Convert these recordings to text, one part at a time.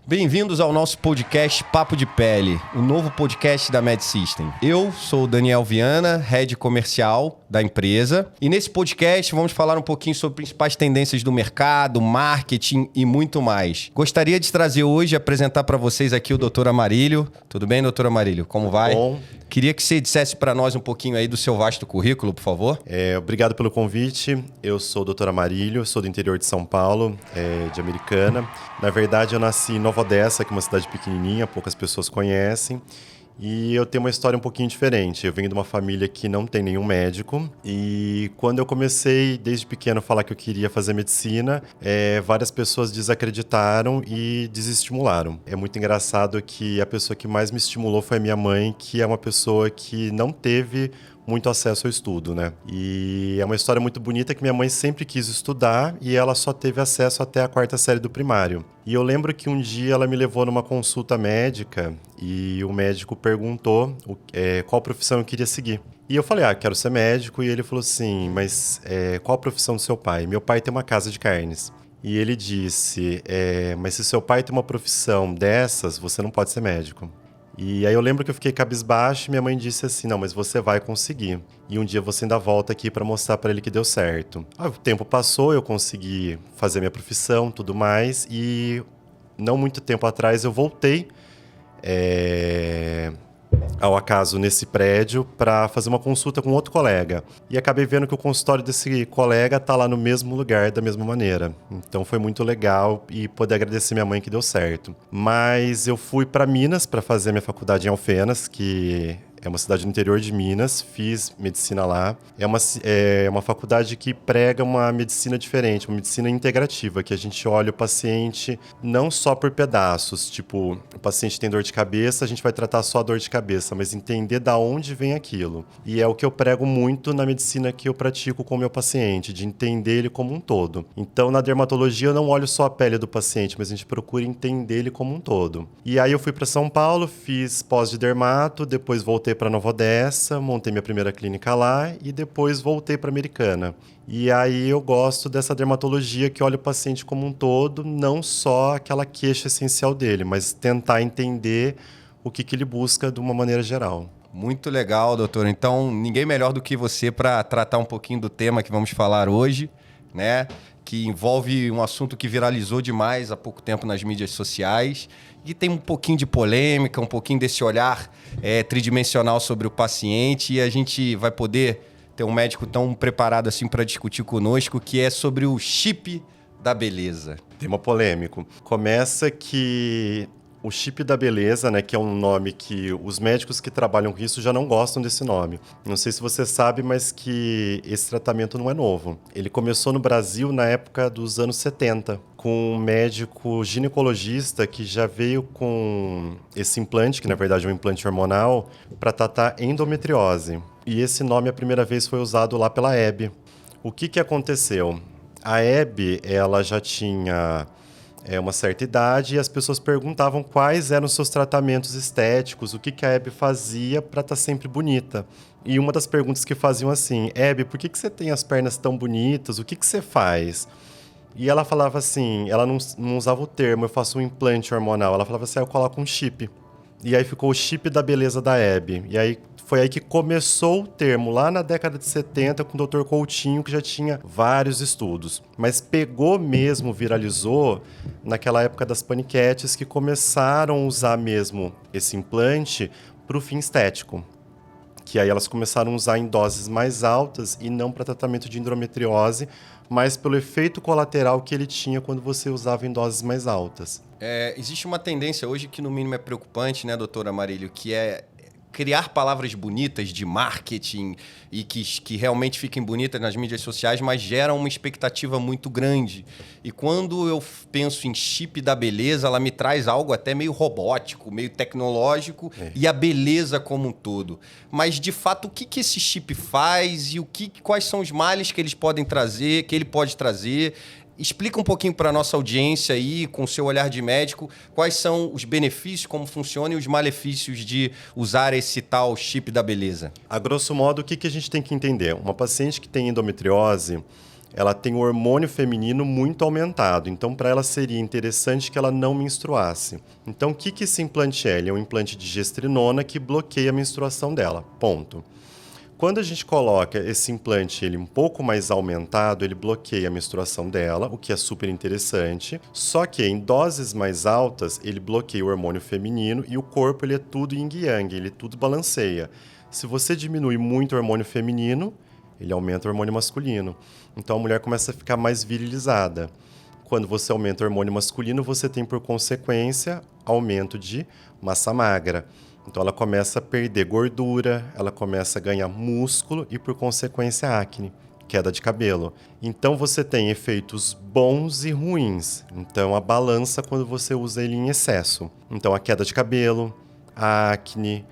Bem-vindos ao nosso podcast Papo de Pele, o novo podcast da MedSystem. Eu sou o Daniel Viana, Head Comercial da empresa, e nesse podcast vamos falar um pouquinho sobre principais tendências do mercado, marketing e muito mais. Gostaria de trazer hoje e apresentar para vocês aqui o Dr. Amarílio. Tudo bem, Dr. Amarílio? Como vai? Bom. Queria que você dissesse para nós um pouquinho aí do seu vasto currículo, por favor. Obrigado pelo convite. Eu sou o Dr. Amarílio, sou do interior de São Paulo, de Americana. Na verdade, eu nasci em Nova Odessa, que é uma cidade pequenininha, poucas pessoas conhecem. E eu tenho uma história um pouquinho diferente. Eu venho de uma família que não tem nenhum médico. E quando eu comecei, desde pequeno, a falar que eu queria fazer medicina, várias pessoas desacreditaram e desestimularam. É muito engraçado que a pessoa que mais me estimulou foi a minha mãe, que é uma pessoa que não teve muito acesso ao estudo, né? E é uma história muito bonita que minha mãe sempre quis estudar e ela só teve acesso até a 4ª série do primário. E eu lembro que um dia ela me levou numa consulta médica e o médico perguntou qual profissão eu queria seguir. E eu falei, quero ser médico. E ele falou assim, mas qual a profissão do seu pai? Meu pai tem uma casa de carnes. E ele disse, mas se seu pai tem uma profissão dessas, você não pode ser médico. E aí eu lembro que eu fiquei cabisbaixo e minha mãe disse assim, não, mas você vai conseguir. E um dia você ainda volta aqui para mostrar para ele que deu certo. O tempo passou, eu consegui fazer minha profissão, tudo mais. E não muito tempo atrás eu voltei ao acaso nesse prédio para fazer uma consulta com outro colega. E acabei vendo que o consultório desse colega tá lá no mesmo lugar, da mesma maneira. Então foi muito legal e poder agradecer minha mãe que deu certo. Mas eu fui para Minas para fazer minha faculdade em Alfenas, que é uma cidade no interior de Minas, fiz medicina lá. É uma faculdade que prega uma medicina diferente, uma medicina integrativa, que a gente olha o paciente não só por pedaços, tipo, o paciente tem dor de cabeça, a gente vai tratar só a dor de cabeça, mas entender da onde vem aquilo. E é o que eu prego muito na medicina que eu pratico com o meu paciente, de entender ele como um todo. Então, na dermatologia, eu não olho só a pele do paciente, mas a gente procura entender ele como um todo. E aí eu fui para São Paulo, fiz pós de dermato, depois voltei para Nova Odessa, montei minha primeira clínica lá e depois voltei para Americana. E aí eu gosto dessa dermatologia que olha o paciente como um todo, não só aquela queixa essencial dele, mas tentar entender o que ele busca de uma maneira geral. Muito legal, doutor. Então, ninguém melhor do que você para tratar um pouquinho do tema que vamos falar hoje, né? Que envolve um assunto que viralizou demais há pouco tempo nas mídias sociais e tem um pouquinho de polêmica, um pouquinho desse olhar tridimensional sobre o paciente, e a gente vai poder ter um médico tão preparado assim para discutir conosco, que é sobre o chip da beleza. Tema polêmico. Começa que o chip da beleza, né, que é um nome que os médicos que trabalham com isso já não gostam desse nome. Não sei se você sabe, mas que esse tratamento não é novo. Ele começou no Brasil na época dos anos 70, com um médico ginecologista que já veio com esse implante, que na verdade é um implante hormonal, para tratar endometriose. E esse nome a primeira vez foi usado lá pela Hebe. O que aconteceu? A Hebe, ela já tinha uma certa idade e as pessoas perguntavam quais eram os seus tratamentos estéticos, o que a Hebe fazia para estar sempre bonita. E uma das perguntas que faziam assim, Hebe, por que você tem as pernas tão bonitas? O que você faz? E ela falava assim, ela não usava o termo, eu faço um implante hormonal. Ela falava assim, eu coloco um chip. E aí ficou o chip da beleza da Hebe. E aí foi aí que começou o termo, lá na década de 70, com o Dr. Coutinho, que já tinha vários estudos. Mas pegou mesmo, viralizou, naquela época das paniquetes, que começaram a usar mesmo esse implante para o fim estético. Que aí elas começaram a usar em doses mais altas e não para tratamento de endometriose, mas pelo efeito colateral que ele tinha quando você usava em doses mais altas. Existe uma tendência hoje que no mínimo é preocupante, né, doutora Amarílio, que é criar palavras bonitas de marketing e que realmente fiquem bonitas nas mídias sociais, mas geram uma expectativa muito grande. E quando eu penso em chip da beleza, ela me traz algo até meio robótico, meio tecnológico, e a beleza como um todo. Mas, de fato, o que esse chip faz e quais são os males que eles podem trazer, que ele pode trazer? Explica um pouquinho para a nossa audiência aí, com o seu olhar de médico, quais são os benefícios, como funciona e os malefícios de usar esse tal chip da beleza. A grosso modo, o que a gente tem que entender? Uma paciente que tem endometriose, ela tem o hormônio feminino muito aumentado. Então, para ela seria interessante que ela não menstruasse. Então, o que esse implante é? Ele é um implante de gestrinona que bloqueia a menstruação dela. Ponto. Quando a gente coloca esse implante ele um pouco mais aumentado, ele bloqueia a menstruação dela, o que é super interessante. Só que em doses mais altas, ele bloqueia o hormônio feminino e o corpo ele é tudo yin yang, ele tudo balanceia. Se você diminui muito o hormônio feminino, ele aumenta o hormônio masculino. Então a mulher começa a ficar mais virilizada. Quando você aumenta o hormônio masculino, você tem por consequência aumento de massa magra. Então ela começa a perder gordura, ela começa a ganhar músculo e, por consequência, acne, queda de cabelo. Então você tem efeitos bons e ruins. Então a balança quando você usa ele em excesso. Então a queda de cabelo, a acne,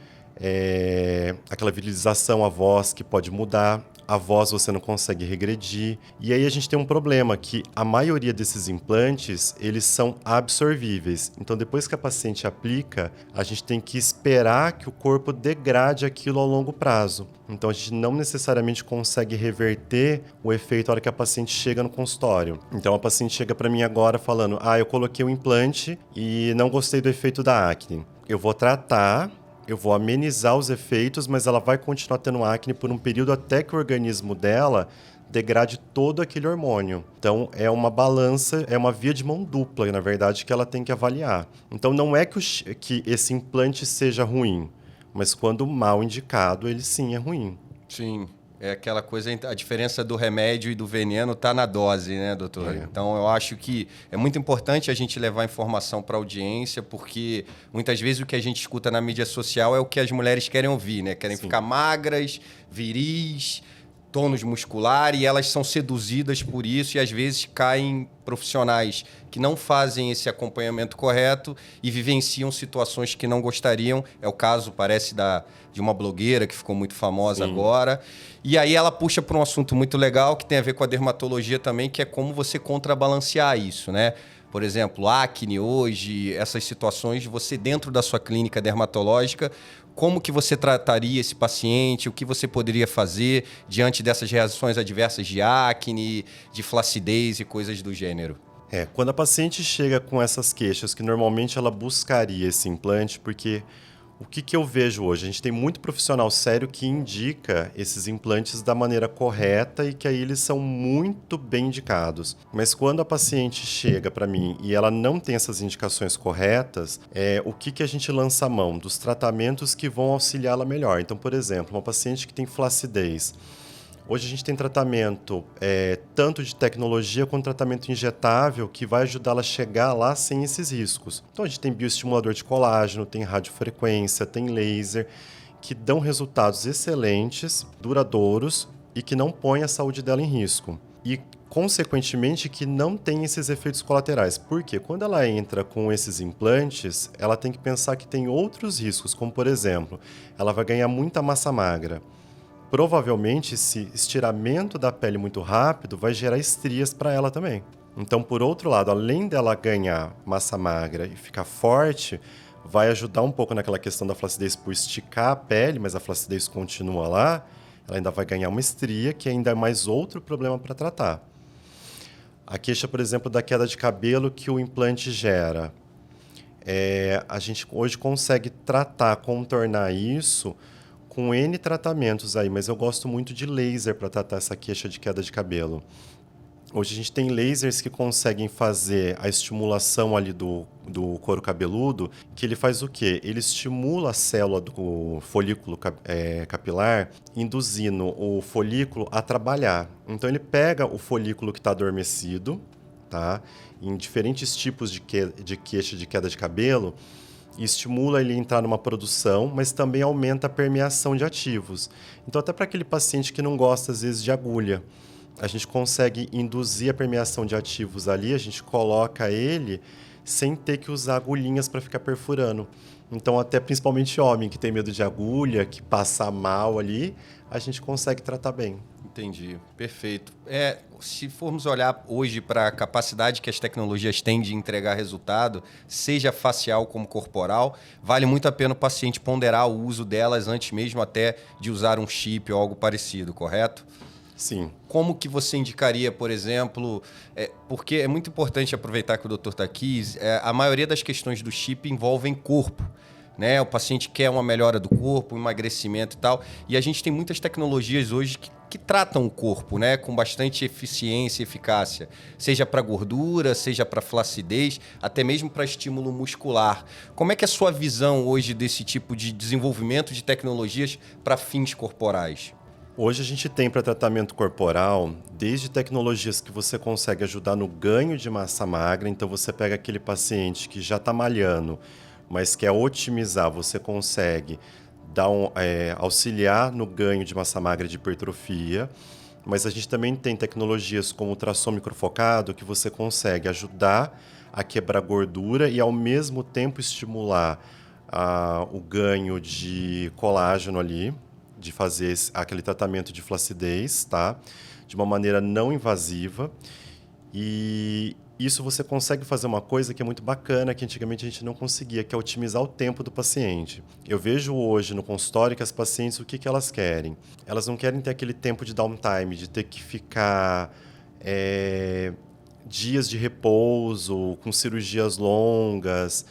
aquela virilização, a voz que pode mudar. A voz você não consegue regredir. E aí a gente tem um problema que a maioria desses implantes, eles são absorvíveis. Então depois que a paciente aplica, a gente tem que esperar que o corpo degrade aquilo ao longo prazo. Então a gente não necessariamente consegue reverter o efeito na hora que a paciente chega no consultório. Então a paciente chega para mim agora falando: eu coloquei o implante e não gostei do efeito da acne. Eu vou tratar, eu vou amenizar os efeitos, mas ela vai continuar tendo acne por um período até que o organismo dela degrade todo aquele hormônio. Então, é uma balança, é uma via de mão dupla, na verdade, que ela tem que avaliar. Então, não é que esse implante seja ruim, mas quando mal indicado, ele sim é ruim. Sim. É aquela coisa, a diferença do remédio e do veneno está na dose, né, doutor? Então, eu acho que é muito importante a gente levar informação para a audiência, porque muitas vezes o que a gente escuta na mídia social é o que as mulheres querem ouvir, né? Querem ficar magras, viris, tônus muscular, e elas são seduzidas por isso e às vezes caem profissionais que não fazem esse acompanhamento correto e vivenciam situações que não gostariam. É o caso, parece, de uma blogueira que ficou muito famosa agora. E aí ela puxa para um assunto muito legal que tem a ver com a dermatologia também, que é como você contrabalancear isso, né? Por exemplo, acne hoje, essas situações, você dentro da sua clínica dermatológica, como que você trataria esse paciente, o que você poderia fazer diante dessas reações adversas de acne, de flacidez e coisas do gênero? Quando a paciente chega com essas queixas, que normalmente ela buscaria esse implante, porque o que eu vejo hoje? A gente tem muito profissional sério que indica esses implantes da maneira correta e que aí eles são muito bem indicados. Mas quando a paciente chega para mim e ela não tem essas indicações corretas, o que a gente lança a mão? Dos tratamentos que vão auxiliá-la melhor. Então, por exemplo, uma paciente que tem flacidez. Hoje a gente tem tratamento tanto de tecnologia quanto tratamento injetável que vai ajudá-la a chegar lá sem esses riscos. Então a gente tem bioestimulador de colágeno, tem radiofrequência, tem laser, que dão resultados excelentes, duradouros e que não põem a saúde dela em risco. E, consequentemente, que não tem esses efeitos colaterais. Porque quando ela entra com esses implantes, ela tem que pensar que tem outros riscos, como, por exemplo, ela vai ganhar muita massa magra. Provavelmente esse estiramento da pele muito rápido vai gerar estrias para ela também. Então, por outro lado, além dela ganhar massa magra e ficar forte, vai ajudar um pouco naquela questão da flacidez por esticar a pele, mas a flacidez continua lá, ela ainda vai ganhar uma estria, que ainda é mais outro problema para tratar. A queixa, por exemplo, da queda de cabelo que o implante gera. A gente hoje consegue tratar, contornar isso com N tratamentos aí, mas eu gosto muito de laser para tratar essa queixa de queda de cabelo. Hoje a gente tem lasers que conseguem fazer a estimulação ali do couro cabeludo, que ele faz o quê? Ele estimula a célula do folículo capilar, induzindo o folículo a trabalhar. Então ele pega o folículo que está adormecido, tá? Em diferentes tipos de queixa de queda de cabelo, e estimula ele a entrar numa produção, mas também aumenta a permeação de ativos. Então, até para aquele paciente que não gosta, às vezes, de agulha, a gente consegue induzir a permeação de ativos ali, a gente coloca ele sem ter que usar agulhinhas para ficar perfurando. Então, até principalmente homem que tem medo de agulha, que passa mal ali, a gente consegue tratar bem. Entendi, perfeito. Se formos olhar hoje para a capacidade que as tecnologias têm de entregar resultado, seja facial como corporal, vale muito a pena o paciente ponderar o uso delas antes mesmo até de usar um chip ou algo parecido, correto? Sim. Como que você indicaria, por exemplo, porque é muito importante aproveitar que o doutor está aqui, a maioria das questões do chip envolvem corpo, né? O paciente quer uma melhora do corpo, um emagrecimento e tal, e a gente tem muitas tecnologias hoje que tratam o corpo, né? Com bastante eficiência e eficácia, seja para gordura, seja para flacidez, até mesmo para estímulo muscular. Como é que é a sua visão hoje desse tipo de desenvolvimento de tecnologias para fins corporais? Hoje a gente tem para tratamento corporal, desde tecnologias que você consegue ajudar no ganho de massa magra, então você pega aquele paciente que já está malhando, mas quer otimizar, você consegue auxiliar no ganho de massa magra de hipertrofia, mas a gente também tem tecnologias como o ultrassom microfocado, que você consegue ajudar a quebrar gordura e ao mesmo tempo estimular o ganho de colágeno ali, de fazer aquele tratamento de flacidez, tá? De uma maneira não invasiva. E isso você consegue fazer uma coisa que é muito bacana, que antigamente a gente não conseguia, que é otimizar o tempo do paciente. Eu vejo hoje no consultório que as pacientes, o que elas querem? Elas não querem ter aquele tempo de downtime, de ter que ficar dias de repouso, com cirurgias longas,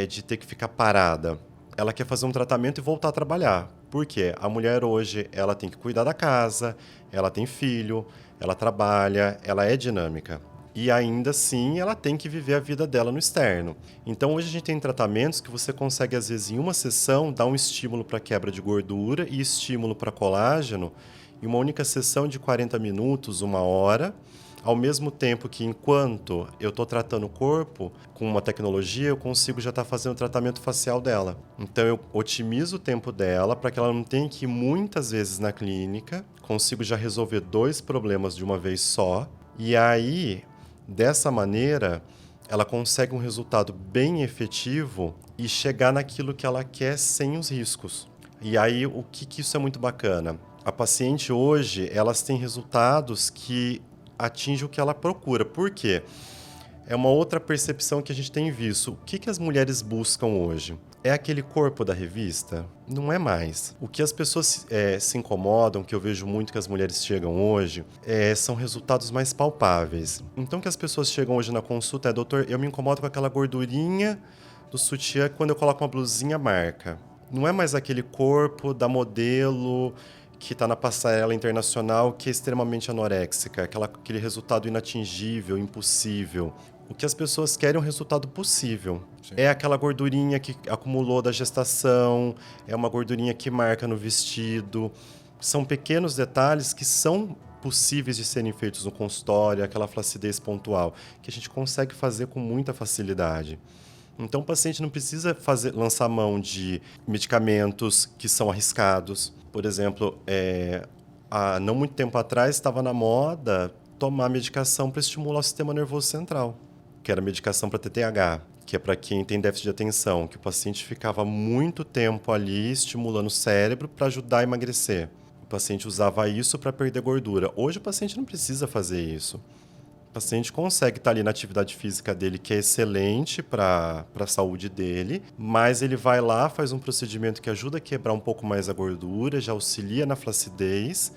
de ter que ficar parada. Ela quer fazer um tratamento e voltar a trabalhar. Por quê? A mulher hoje, ela tem que cuidar da casa, ela tem filho, ela trabalha, ela é dinâmica. E ainda assim, ela tem que viver a vida dela no externo. Então, hoje a gente tem tratamentos que você consegue, às vezes, em uma sessão, dar um estímulo para quebra de gordura e estímulo para colágeno, em uma única sessão de 40 minutos, 1 hora, ao mesmo tempo que, enquanto eu estou tratando o corpo com uma tecnologia, eu consigo já estar fazendo o tratamento facial dela. Então, eu otimizo o tempo dela para que ela não tenha que ir muitas vezes na clínica, consigo já resolver 2 problemas de uma vez só. E aí, dessa maneira, ela consegue um resultado bem efetivo e chegar naquilo que ela quer sem os riscos. E aí, o que isso é muito bacana? A paciente hoje, elas têm resultados que atinge o que ela procura. Por quê? É uma outra percepção que a gente tem visto. O que as mulheres buscam hoje? É aquele corpo da revista? Não é mais. O que as pessoas se incomodam, que eu vejo muito que as mulheres chegam hoje, são resultados mais palpáveis. Então, que as pessoas chegam hoje na consulta doutor, eu me incomodo com aquela gordurinha do sutiã quando eu coloco uma blusinha marca. Não é mais aquele corpo da modelo que está na passarela internacional, que é extremamente anoréxica, aquele resultado inatingível, impossível. O que as pessoas querem é um resultado possível. Sim. É aquela gordurinha que acumulou da gestação, é uma gordurinha que marca no vestido. São pequenos detalhes que são possíveis de serem feitos no consultório, aquela flacidez pontual, que a gente consegue fazer com muita facilidade. Então, o paciente não precisa lançar mão de medicamentos que são arriscados. Por exemplo, há não muito tempo atrás estava na moda tomar medicação para estimular o sistema nervoso central, que era medicação para TTAH, que é para quem tem déficit de atenção, que o paciente ficava muito tempo ali estimulando o cérebro para ajudar a emagrecer. O paciente usava isso para perder gordura. Hoje o paciente não precisa fazer isso. O paciente consegue estar ali na atividade física dele, que é excelente para a saúde dele, mas ele vai lá, faz um procedimento que ajuda a quebrar um pouco mais a gordura, já auxilia na flacidez,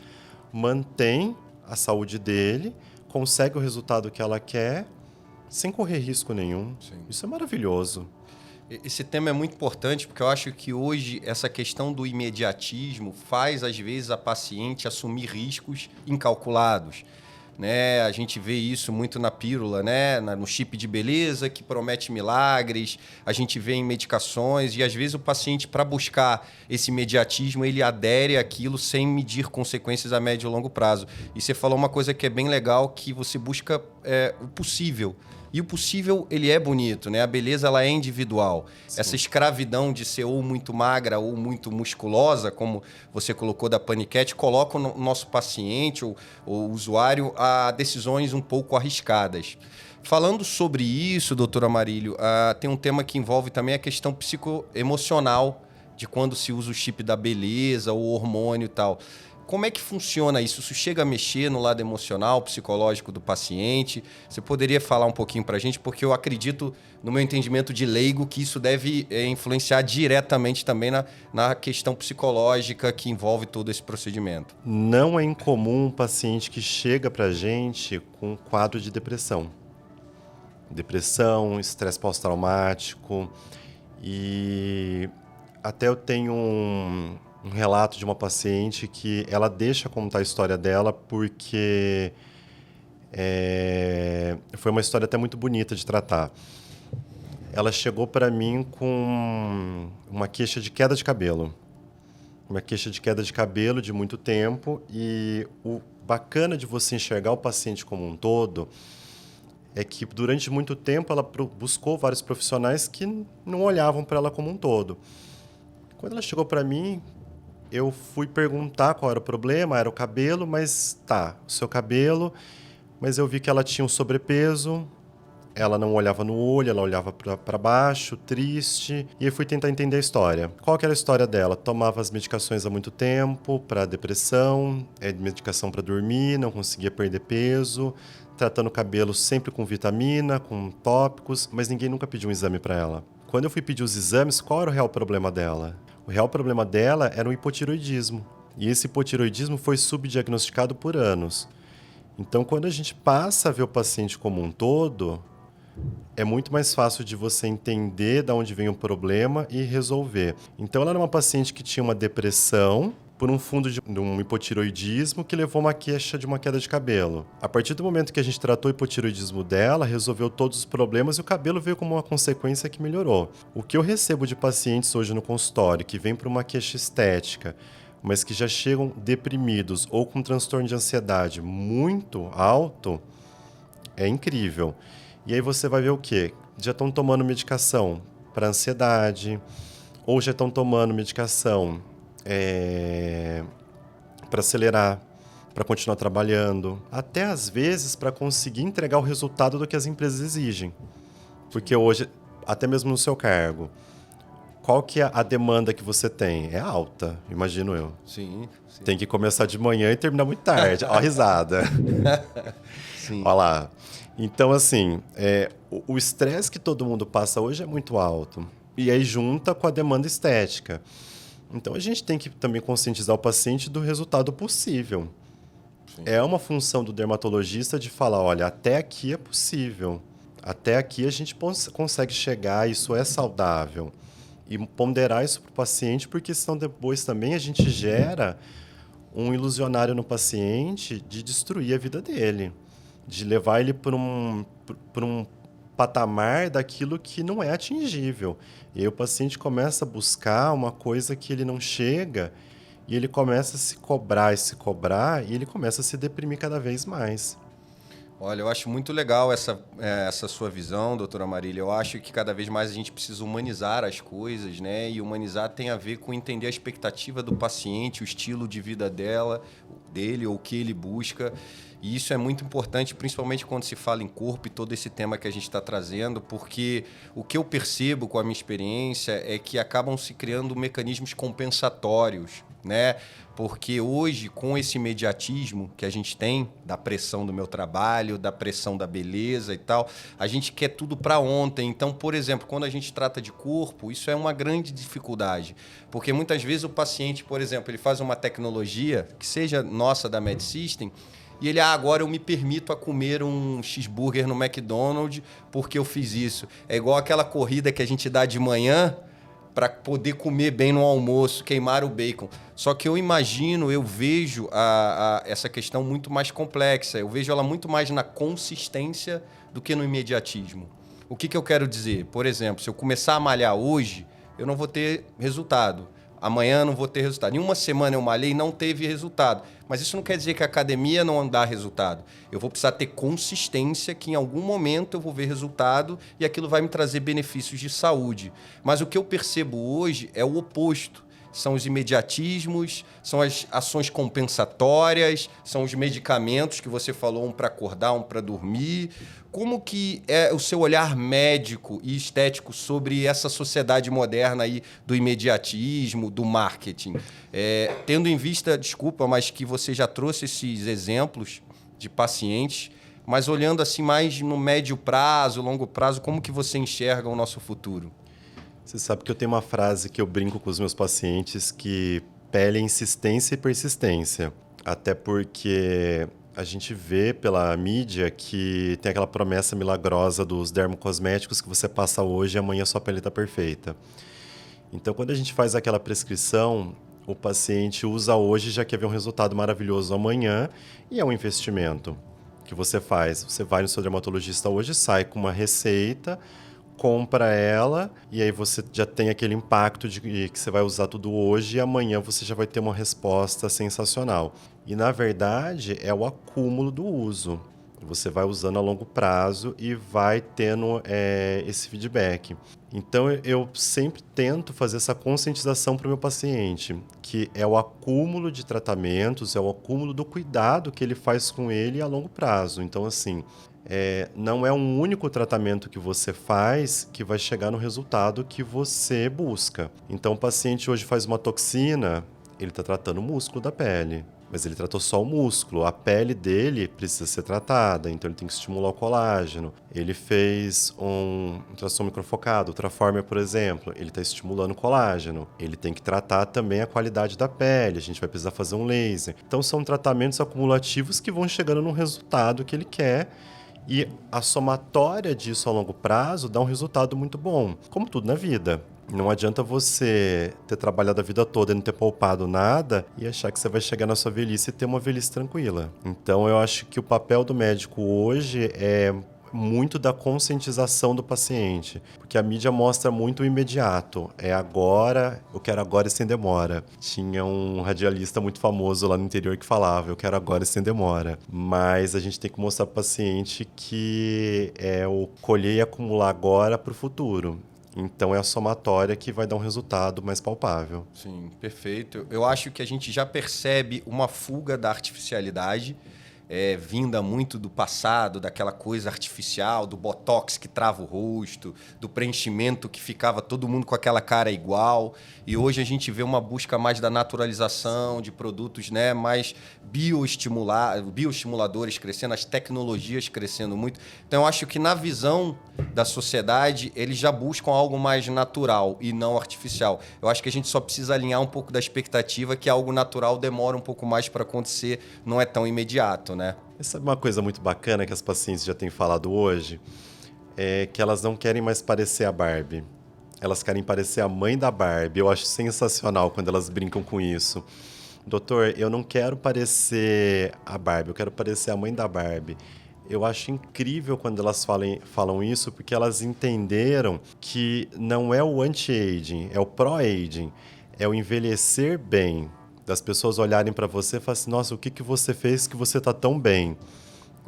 mantém a saúde dele, consegue o resultado que ela quer, sem correr risco nenhum. Sim. Isso é maravilhoso. Esse tema é muito importante porque eu acho que hoje essa questão do imediatismo faz, às vezes, a paciente assumir riscos incalculados. Né? A gente vê isso muito na pílula, né? No chip de beleza, que promete milagres. A gente vê em medicações e, às vezes, o paciente, para buscar esse imediatismo, ele adere àquilo sem medir consequências a médio e longo prazo. E você falou uma coisa que é bem legal, que você busca o possível. E o possível, ele é bonito, né? A beleza, ela é individual. Sim. Essa escravidão de ser ou muito magra ou muito musculosa, como você colocou da paniquete, coloca o nosso paciente ou o usuário a decisões um pouco arriscadas. Falando sobre isso, doutor Amarílio, tem um tema que envolve também a questão psicoemocional de quando se usa o chip da beleza ou hormônio e tal. Como é que funciona isso? Isso chega a mexer no lado emocional, psicológico do paciente? Você poderia falar um pouquinho para a gente? Porque eu acredito, no meu entendimento de leigo, que isso deve influenciar diretamente também na questão psicológica que envolve todo esse procedimento. Não é incomum um paciente que chega para a gente com um quadro de depressão. Depressão, estresse pós-traumático. E até eu tenho um relato de uma paciente que ela deixa contar a história dela porque foi uma história até muito bonita de tratar. Ela chegou para mim com uma queixa de queda de cabelo. Uma queixa de queda de cabelo de muito tempo, e o bacana de você enxergar o paciente como um todo é que durante muito tempo ela buscou vários profissionais que não olhavam para ela como um todo. Quando ela chegou para mim, eu fui perguntar qual era o problema, era o cabelo, mas tá, o seu cabelo, mas eu vi que ela tinha um sobrepeso, ela não olhava no olho, ela olhava para baixo, triste, e eu fui tentar entender a história. Qual que era a história dela? Tomava as medicações há muito tempo para depressão, medicação para dormir, não conseguia perder peso, tratando o cabelo sempre com vitamina, com tópicos, mas ninguém nunca pediu um exame para ela. Quando eu fui pedir os exames, qual era o real problema dela? O real problema dela era um hipotiroidismo. E esse hipotiroidismo foi subdiagnosticado por anos. Então, quando a gente passa a ver o paciente como um todo, é muito mais fácil de você entender de onde vem o problema e resolver. Então, ela era uma paciente que tinha uma depressão por um fundo de um hipotiroidismo que levou a uma queixa de uma queda de cabelo. A partir do momento que a gente tratou o hipotiroidismo dela, resolveu todos os problemas e o cabelo veio como uma consequência que melhorou. O que eu recebo de pacientes hoje no consultório que vêm para uma queixa estética, mas que já chegam deprimidos ou com transtorno de ansiedade muito alto, é incrível. E aí você vai ver o quê? Já estão tomando medicação para ansiedade, ou já estão tomando medicação para acelerar, para continuar trabalhando, até às vezes para conseguir entregar o resultado do que as empresas exigem. Porque hoje, até mesmo no seu cargo, qual que é a demanda que você tem? É alta, imagino eu. Sim. Tem que começar de manhã e terminar muito tarde. Ó a risada. Sim. Olha lá. Então, assim, o estresse que todo mundo passa hoje é muito alto. E aí junta com a demanda estética. Então, a gente tem que também conscientizar o paciente do resultado possível. Sim. É uma função do dermatologista de falar, olha, até aqui é possível. Até aqui a gente consegue chegar, isso é saudável. E ponderar isso para o paciente, porque senão depois também a gente gera um ilusionário no paciente de destruir a vida dele. De levar ele para um patamar daquilo que não é atingível. E aí o paciente começa a buscar uma coisa que ele não chega e ele começa a se cobrar e ele começa a se deprimir cada vez mais. Olha, eu acho muito legal essa sua visão, doutora Marília. Eu acho que cada vez mais a gente precisa humanizar as coisas, né? E humanizar tem a ver com entender a expectativa do paciente, o estilo de vida dele, ou o que ele busca. E isso é muito importante, principalmente quando se fala em corpo e todo esse tema que a gente está trazendo, porque o que eu percebo com a minha experiência é que acabam se criando mecanismos compensatórios, né? Porque hoje, com esse imediatismo que a gente tem, da pressão do meu trabalho, da pressão da beleza e tal, a gente quer tudo para ontem. Então, por exemplo, quando a gente trata de corpo, isso é uma grande dificuldade. Porque muitas vezes o paciente, por exemplo, ele faz uma tecnologia, que seja nossa da MedSystem, e ele, agora eu me permito a comer um cheeseburger no McDonald's porque eu fiz isso. É igual aquela corrida que a gente dá de manhã para poder comer bem no almoço, queimar o bacon. Só que eu vejo essa questão muito mais complexa. Eu vejo ela muito mais na consistência do que no imediatismo. O que eu quero dizer? Por exemplo, se eu começar a malhar hoje, eu não vou ter resultado. Amanhã não vou ter resultado. Em uma semana eu malhei e não teve resultado. Mas isso não quer dizer que a academia não dá resultado. Eu vou precisar ter consistência, que em algum momento eu vou ver resultado e aquilo vai me trazer benefícios de saúde. Mas o que eu percebo hoje é o oposto. São os imediatismos? São as ações compensatórias? São os medicamentos que você falou, um para acordar, um para dormir? Como que é o seu olhar médico e estético sobre essa sociedade moderna aí do imediatismo, do marketing? Tendo em vista, desculpa, mas que você já trouxe esses exemplos de pacientes, mas olhando assim mais no médio prazo, longo prazo, como que você enxerga o nosso futuro? Você sabe que eu tenho uma frase que eu brinco com os meus pacientes que pele é insistência e persistência. Até porque a gente vê pela mídia que tem aquela promessa milagrosa dos dermocosméticos que você passa hoje e amanhã sua pele está perfeita. Então, quando a gente faz aquela prescrição, o paciente usa hoje e já quer ver um resultado maravilhoso amanhã, e é um investimento que você faz. Você vai no seu dermatologista hoje, sai com uma receita, compra ela, e aí você já tem aquele impacto de que você vai usar tudo hoje e amanhã você já vai ter uma resposta sensacional. E, na verdade, é o acúmulo do uso. Você vai usando a longo prazo e vai tendo esse feedback. Então, eu sempre tento fazer essa conscientização para o meu paciente, que é o acúmulo de tratamentos, é o acúmulo do cuidado que ele faz com ele a longo prazo. Então, assim, não é um único tratamento que você faz que vai chegar no resultado que você busca. Então, o paciente hoje faz uma toxina, ele está tratando o músculo da pele. Mas ele tratou só o músculo. A pele dele precisa ser tratada, então ele tem que estimular o colágeno. Ele fez um ultrassom microfocado, Ultraformer, por exemplo. Ele está estimulando o colágeno. Ele tem que tratar também a qualidade da pele. A gente vai precisar fazer um laser. Então são tratamentos acumulativos que vão chegando no resultado que ele quer. E a somatória disso a longo prazo dá um resultado muito bom. Como tudo na vida. Não adianta você ter trabalhado a vida toda e não ter poupado nada e achar que você vai chegar na sua velhice e ter uma velhice tranquila. Então, eu acho que o papel do médico hoje é muito da conscientização do paciente, porque a mídia mostra muito o imediato. É agora, eu quero agora e sem demora. Tinha um radialista muito famoso lá no interior que falava, eu quero agora e sem demora. Mas a gente tem que mostrar para o paciente que é o colher e acumular agora para o futuro. Então, é a somatória que vai dar um resultado mais palpável. Sim, perfeito. Eu acho que a gente já percebe uma fuga da artificialidade, vinda muito do passado, daquela coisa artificial, do botox que trava o rosto, do preenchimento que ficava todo mundo com aquela cara igual. E hoje a gente vê uma busca mais da naturalização, de produtos, né, mais bioestimuladores crescendo, as tecnologias crescendo muito. Então eu acho que na visão da sociedade, eles já buscam algo mais natural e não artificial. Eu acho que a gente só precisa alinhar um pouco da expectativa que algo natural demora um pouco mais para acontecer, não é tão imediato, né? Sabe uma coisa muito bacana que as pacientes já têm falado hoje? É que elas não querem mais parecer a Barbie. Elas querem parecer a mãe da Barbie. Eu acho sensacional quando elas brincam com isso. Doutor, eu não quero parecer a Barbie, eu quero parecer a mãe da Barbie. Eu acho incrível quando elas falam isso, porque elas entenderam que não é o anti-aging, é o pro-aging. É o envelhecer bem. Das pessoas olharem para você e falar assim, nossa, o que você fez que você tá tão bem?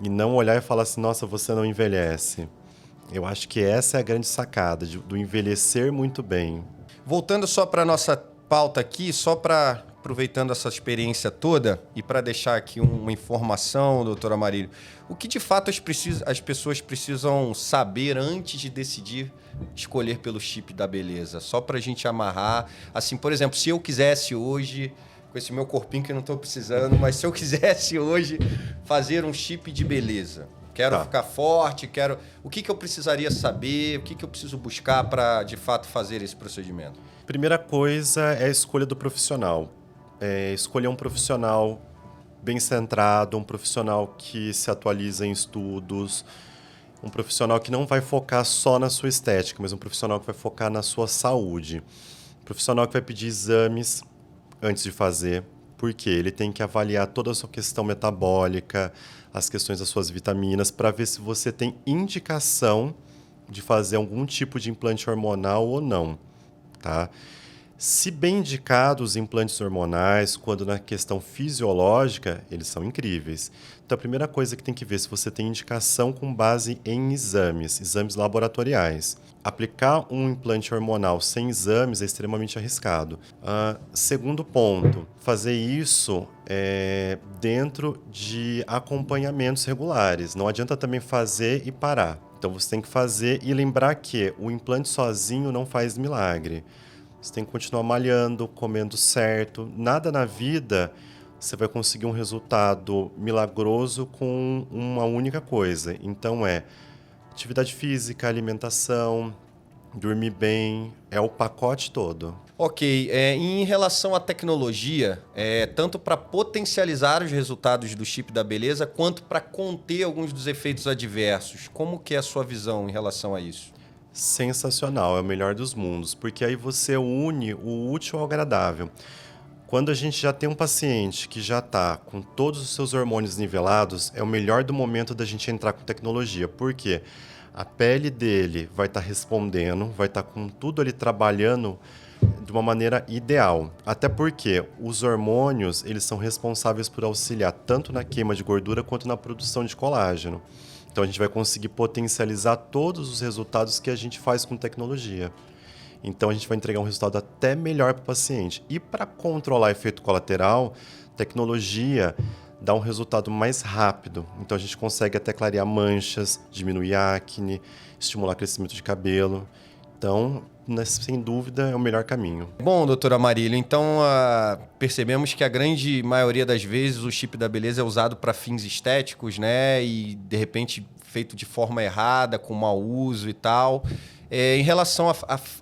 E não olhar e falar assim, nossa, você não envelhece. Eu acho que essa é a grande sacada, do envelhecer muito bem. Voltando só para nossa pauta aqui, só para aproveitando essa experiência toda e para deixar aqui uma informação, doutora Marília, o que de fato as pessoas precisam saber antes de decidir escolher pelo chip da beleza? Só para a gente amarrar. Assim, por exemplo, se eu quisesse hoje, com esse meu corpinho que eu não estou precisando, mas se eu quisesse hoje fazer um chip de beleza, quero ficar forte, o que eu precisaria saber, o que eu preciso buscar para de fato fazer esse procedimento? Primeira coisa é a escolha do profissional. Escolher um profissional bem centrado, um profissional que se atualiza em estudos, um profissional que não vai focar só na sua estética, mas um profissional que vai focar na sua saúde. Um profissional que vai pedir exames antes de fazer, porque ele tem que avaliar toda a sua questão metabólica, as questões das suas vitaminas, para ver se você tem indicação de fazer algum tipo de implante hormonal ou não, tá? Se bem indicados os implantes hormonais, quando na questão fisiológica, eles são incríveis. Então, a primeira coisa que tem que ver se você tem indicação com base em exames laboratoriais. Aplicar um implante hormonal sem exames é extremamente arriscado. Segundo ponto, fazer isso dentro de acompanhamentos regulares. Não adianta também fazer e parar. Então, você tem que fazer e lembrar que o implante sozinho não faz milagre. Você tem que continuar malhando, comendo certo. Nada na vida você vai conseguir um resultado milagroso com uma única coisa. Então atividade física, alimentação, dormir bem, é o pacote todo. Ok, em relação à tecnologia, tanto para potencializar os resultados do chip da beleza, quanto para conter alguns dos efeitos adversos, como que é a sua visão em relação a isso? Sensacional, é o melhor dos mundos, porque aí você une o útil ao agradável. Quando a gente já tem um paciente que já está com todos os seus hormônios nivelados, é o melhor do momento da gente entrar com tecnologia, porque a pele dele vai estar respondendo, vai estar com tudo ali trabalhando de uma maneira ideal. Até porque os hormônios, eles são responsáveis por auxiliar tanto na queima de gordura quanto na produção de colágeno. Então, a gente vai conseguir potencializar todos os resultados que a gente faz com tecnologia. Então, a gente vai entregar um resultado até melhor para o paciente. E para controlar efeito colateral, tecnologia dá um resultado mais rápido. Então, a gente consegue até clarear manchas, diminuir acne, estimular crescimento de cabelo. Então, sem dúvida, é o melhor caminho. Bom, doutora Marília, então percebemos que a grande maioria das vezes o chip da beleza é usado para fins estéticos, né? E, de repente, feito de forma errada, com mau uso e tal. Em relação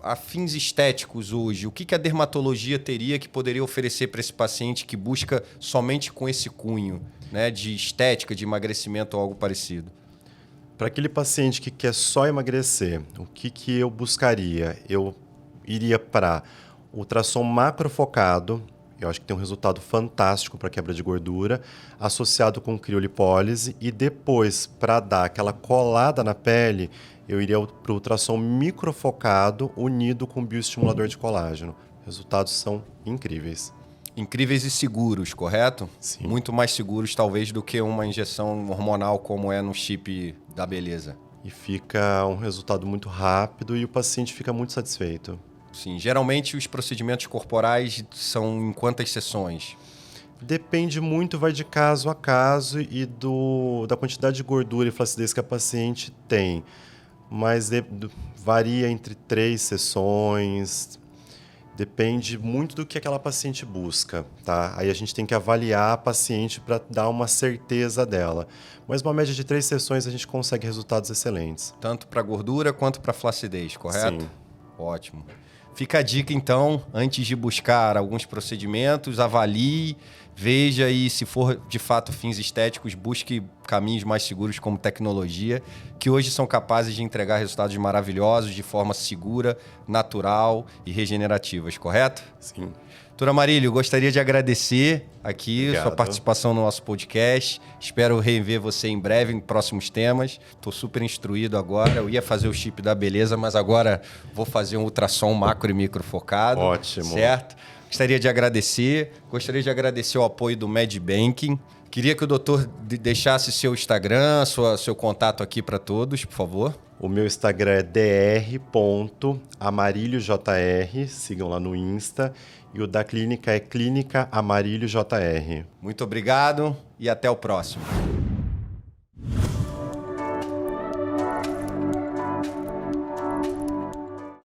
a fins estéticos hoje, o que a dermatologia teria que poderia oferecer para esse paciente que busca somente com esse cunho, né? De estética, de emagrecimento ou algo parecido? Para aquele paciente que quer só emagrecer, o que eu buscaria? Eu iria para ultrassom macrofocado, eu acho que tem um resultado fantástico para quebra de gordura, associado com criolipólise, e depois, para dar aquela colada na pele, eu iria para o ultrassom microfocado unido com bioestimulador de colágeno. Resultados são incríveis. Incríveis e seguros, correto? Sim. Muito mais seguros, talvez, do que uma injeção hormonal como é no chip da beleza. E fica um resultado muito rápido e o paciente fica muito satisfeito. Sim, geralmente os procedimentos corporais são em quantas sessões? Depende muito, vai de caso a caso e da quantidade de gordura e flacidez que a paciente tem. Mas varia entre 3 sessões. Depende muito do que aquela paciente busca, tá? Aí a gente tem que avaliar a paciente para dar uma certeza dela. Mas uma média de 3 sessões a gente consegue resultados excelentes. Tanto para gordura quanto para flacidez, correto? Sim. Ótimo. Fica a dica, então, antes de buscar alguns procedimentos, avalie, veja e, se for de fato fins estéticos, busque caminhos mais seguros como tecnologia, que hoje são capazes de entregar resultados maravilhosos de forma segura, natural e regenerativas, correto? Sim. Doutora Marília, gostaria de agradecer aqui Obrigado. Sua participação no nosso podcast. Espero rever você em breve em próximos temas. Estou super instruído agora. Eu ia fazer o chip da beleza, mas agora vou fazer um ultrassom macro e micro focado. Ótimo. Certo? Gostaria de agradecer o apoio do MedBanking. Queria que o doutor deixasse seu Instagram, seu contato aqui para todos, por favor. O meu Instagram é dr.amarilhojr, sigam lá no Insta. E o da clínica é Clínica Amarilho JR. Muito obrigado e até o próximo.